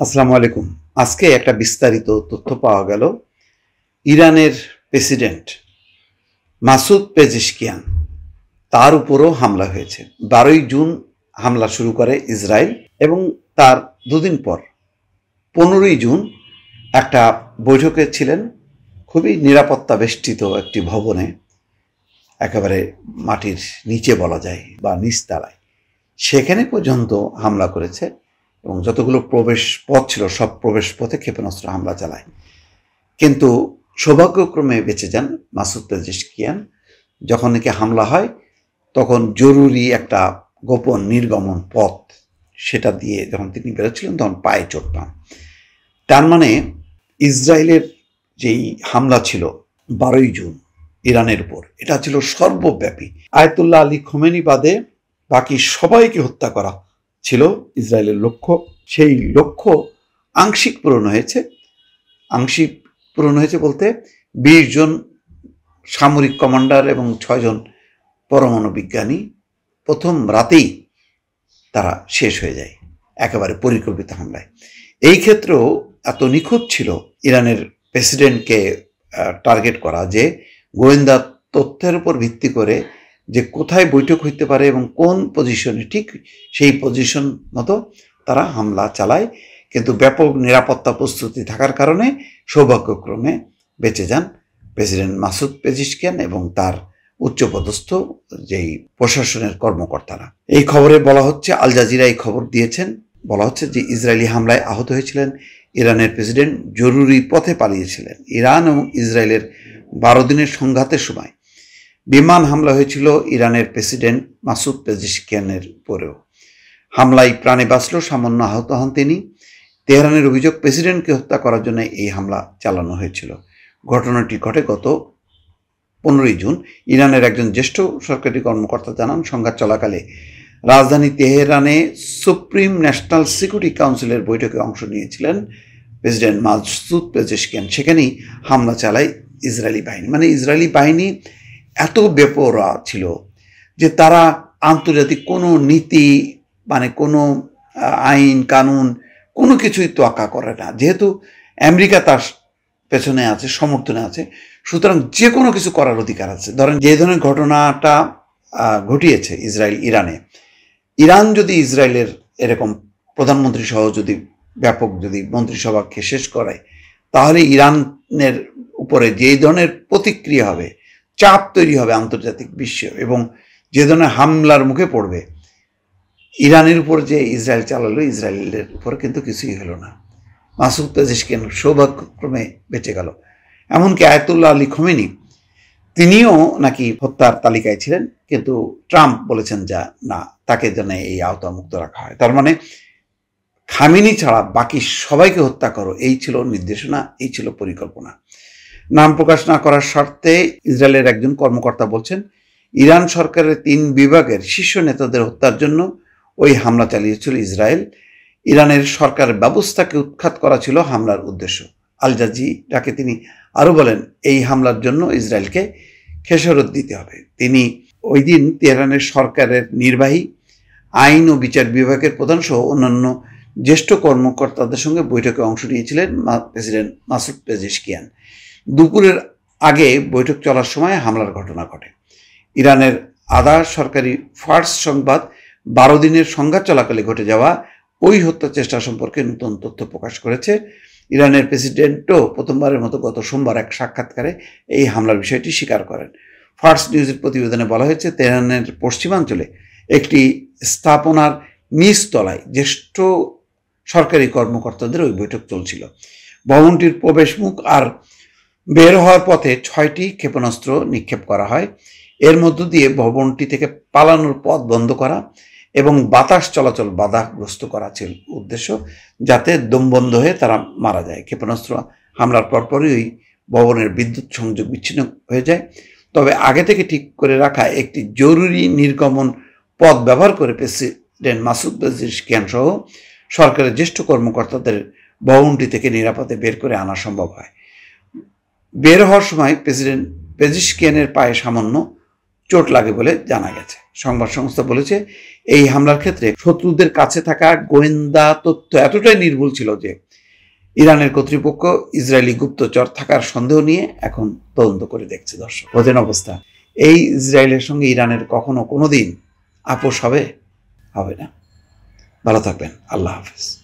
আসসালামু আলাইকুম। আজকে একটা বিস্তারিত তথ্য পাওয়া গেল। ইরানের প্রেসিডেন্ট মাসুদ পেজেশকিয়ান তার উপরও হামলা হয়েছে। 12ই জুন হামলা শুরু করে ইসরায়েল এবং তার দুদিন পর 15ই জুন একটা বৈঠকে ছিলেন খুবই নিরাপত্তা বেষ্টিত একটি ভবনে, একেবারে মাটির নিচে বলা যায় বা নিচতলায়, সেখানে পর্যন্ত হামলা করেছে এবং যতগুলো প্রবেশ পথ ছিল সব প্রবেশ পথে ক্ষেপণাস্ত্র হামলা চালায়। কিন্তু সৌভাগ্যক্রমে বেঁচে যান মাসুদ পেজেশকিয়ান। যখন নাকি হামলা হয় তখন জরুরি একটা গোপন নির্গমন পথ, সেটা দিয়ে যখন তিনি বেরোচ্ছিলেন তখন পায়ে চোট পান। তার মানে ইসরায়েলের যেই হামলা ছিল 12ই জুন ইরানের উপর, এটা ছিল সর্বব্যাপী। আয়াতুল্লাহ আলী খোমেনি বাদে বাকি সবাইকে হত্যা করা ছিল ইসরায়েলের লক্ষ্য। সেই লক্ষ্য আংশিক পূরণ হয়েছে। আংশিক পূরণ হয়েছে বলতে 20 জন সামরিক কমান্ডার এবং 6 জন পরমাণু বিজ্ঞানী প্রথম রাতেই তারা শেষ হয়ে যায় একেবারে পরিকল্পিত হামলায়। এই ক্ষেত্রেও এত নিখুঁত ছিল ইরানের প্রেসিডেন্টকে টার্গেট করা, যে গোয়েন্দা তথ্যের উপর ভিত্তি করে যে কোথায় বৈঠক হইতে পারে এবং কোন পজিশনে, ঠিক সেই পজিশন মতো তারা হামলা চালায়। কিন্তু ব্যাপক নিরাপত্তা প্রস্তুতি থাকার কারণে সৌভাগ্যক্রমে বেঁচে যান প্রেসিডেন্ট মাসুদ পেজেশকিয়ান এবং তার উচ্চপদস্থ যেই প্রশাসনের কর্মকর্তারা। এই খবরে বলা হচ্ছে, আল জাজিরা এই খবর দিয়েছেন, বলা হচ্ছে যে ইসরায়েলি হামলায় আহত হয়েছিলেন ইরানের প্রেসিডেন্ট, জরুরি পথে পালিয়েছিলেন। ইরান এবং ইসরায়েলের 12 দিনের সংঘাতের সময় বিমান হামলা হয়েছিল ইরানের প্রেসিডেন্ট মাসুদ পেজেশকিয়ানের উপরেও। হামলায় প্রাণে বাঁচলেও সামান্য আহত হন তিনি। তেহরানের অভিযোগ, প্রেসিডেন্টকে হত্যা করার জন্য এই হামলা চালানো হয়েছিল। ঘটনাটি ঘটে গত 15ই জুন। ইরানের একজন জ্যেষ্ঠ সরকারি কর্মকর্তা জানান, সংঘাত চলাকালে রাজধানী তেহরানে সুপ্রিম ন্যাশনাল সিকিউরিটি কাউন্সিলের বৈঠকে অংশ নিয়েছিলেন প্রেসিডেন্ট মাসুদ পেজেশকিয়ান। সেখানেই হামলা চালায় ইসরায়েলি বাহিনী। মানে ইসরায়েলি বাহিনী এত বেপরোয়া ছিল যে তারা আন্তর্জাতিক কোনো নীতি, মানে কোনো আইন কানুন, কোনো কিছুই তোয়াক্কা করে না। যেহেতু আমেরিকা তার পেছনে আছে, সমর্থনে আছে, সুতরাং যে কোনো কিছু করার অধিকার আছে। ধরেন যে ধরনের ঘটনাটা ঘটিয়েছে ইসরায়েল ইরানে, ইরান যদি ইসরায়েলের এরকম প্রধানমন্ত্রী সহ যদি ব্যাপক যদি মন্ত্রিসভাকে শেষ করায়, তাহলে ইরানের উপরে যে ধরনের প্রতিক্রিয়া হবে, চাপ তৈরি হবে আন্তর্জাতিক বিশ্বে, এবং যে ধরনের হামলার মুখে পড়বে, ইরানের উপর যে ইসরায়েল চালালো, ইসরায়েলের উপর কিন্তু কিছুই হলো না। মাসুদ পেজেশকিয়ান সৌভাগ্যক্রমে বেঁচে গেল। এমনকি আয়াতুল্লাহ আলী খোমেনি, তিনিও নাকি হত্যার তালিকায় ছিলেন, কিন্তু ট্রাম্প বলেছেন যা না, তাকে যেন এই আওতামুক্ত রাখা হয়। তার মানে খামেনি ছাড়া বাকি সবাইকে হত্যা করো, এই ছিল নির্দেশনা, এই ছিল পরিকল্পনা। নাম প্রকাশ না করার শর্তে ইসরায়েলের একজন কর্মকর্তা বলছেন, ইরান সরকারের 3 বিভাগের শীর্ষ নেতাদের হত্যার জন্য ওই হামলা চালিয়েছিল ইসরায়েল। ইরানের সরকার ব্যবস্থাকে উৎখাত করা ছিল হামলার উদ্দেশ্য। আল জাজিরাকে তিনি আরও বলেন, এই হামলার জন্য ইসরায়েলকে খেসারত দিতে হবে। তিনি ওই দিন তেহরানের সরকারের নির্বাহী, আইন ও বিচার বিভাগের প্রধান সহ অন্যান্য জ্যেষ্ঠ কর্মকর্তাদের সঙ্গে বৈঠকে অংশ নিয়েছিলেন প্রেসিডেন্ট মাসুদ পেজেশকিয়ান। দুপুরের আগে বৈঠক চলার সময় হামলার ঘটনা ঘটে। ইরানের আধা সরকারি ফার্স সংবাদ 12 দিনের সংঘাত চলাকালে ঘটে যাওয়া ওই হত্যা চেষ্টা সম্পর্কে নতুন তথ্য প্রকাশ করেছে। ইরানের প্রেসিডেন্টও প্রথমবারের মতো গত সোমবার এক সাক্ষাৎকারে এই হামলার বিষয়টি স্বীকার করেন। ফার্স নিউজের প্রতিবেদনে বলা হয়েছে, তেহরানের পশ্চিমাঞ্চলে একটি স্থাপনার নিচতলায় জ্যেষ্ঠ সরকারি কর্মকর্তাদের ওই বৈঠক চলছিল। ভবনটির প্রবেশমুখ আর বের হওয়ার পথে 6টি ক্ষেপণাস্ত্র নিক্ষেপ করা হয়। এর মধ্য দিয়ে ভবনটি থেকে পালানোর পথ বন্ধ করা এবং বাতাস চলাচল বাধাগ্রস্ত করা ছিল উদ্দেশ্য, যাতে দম বন্ধ হয়ে তারা মারা যায়। ক্ষেপণাস্ত্র হামলার পরপরই ওই ভবনের বিদ্যুৎ সংযোগ বিচ্ছিন্ন হয়ে যায়। তবে আগে থেকে ঠিক করে রাখা একটি জরুরি নির্গমন পথ ব্যবহার করে প্রেসিডেন্ট মাসুদ পেজেশকিয়ান সহ সরকারের জ্যেষ্ঠ কর্মকর্তাদের ভবনটি থেকে নিরাপদে বের করে আনা সম্ভব হয়। বের হওয়ার সময় প্রেসিডেন্ট পেজেশকিয়ানের পায়ে সামান্য চোট লাগে বলে জানা গেছে। সংবাদ সংস্থা বলেছে এই হামলার ক্ষেত্রে শত্রুদের কাছে থাকা গোয়েন্দা তথ্য এতটাই নির্ভুল ছিল যে ইরানের কর্তৃপক্ষ ইসরায়েলি গুপ্তচর থাকার সন্দেহ নিয়ে এখন তদন্ত করে দেখছে। দর্শক, বোঝেন অবস্থা। এই ইসরায়েলের সঙ্গে ইরানের কখনো কোনোদিন আপোষ হবে না। ভালো থাকবেন। আল্লাহ হাফেজ।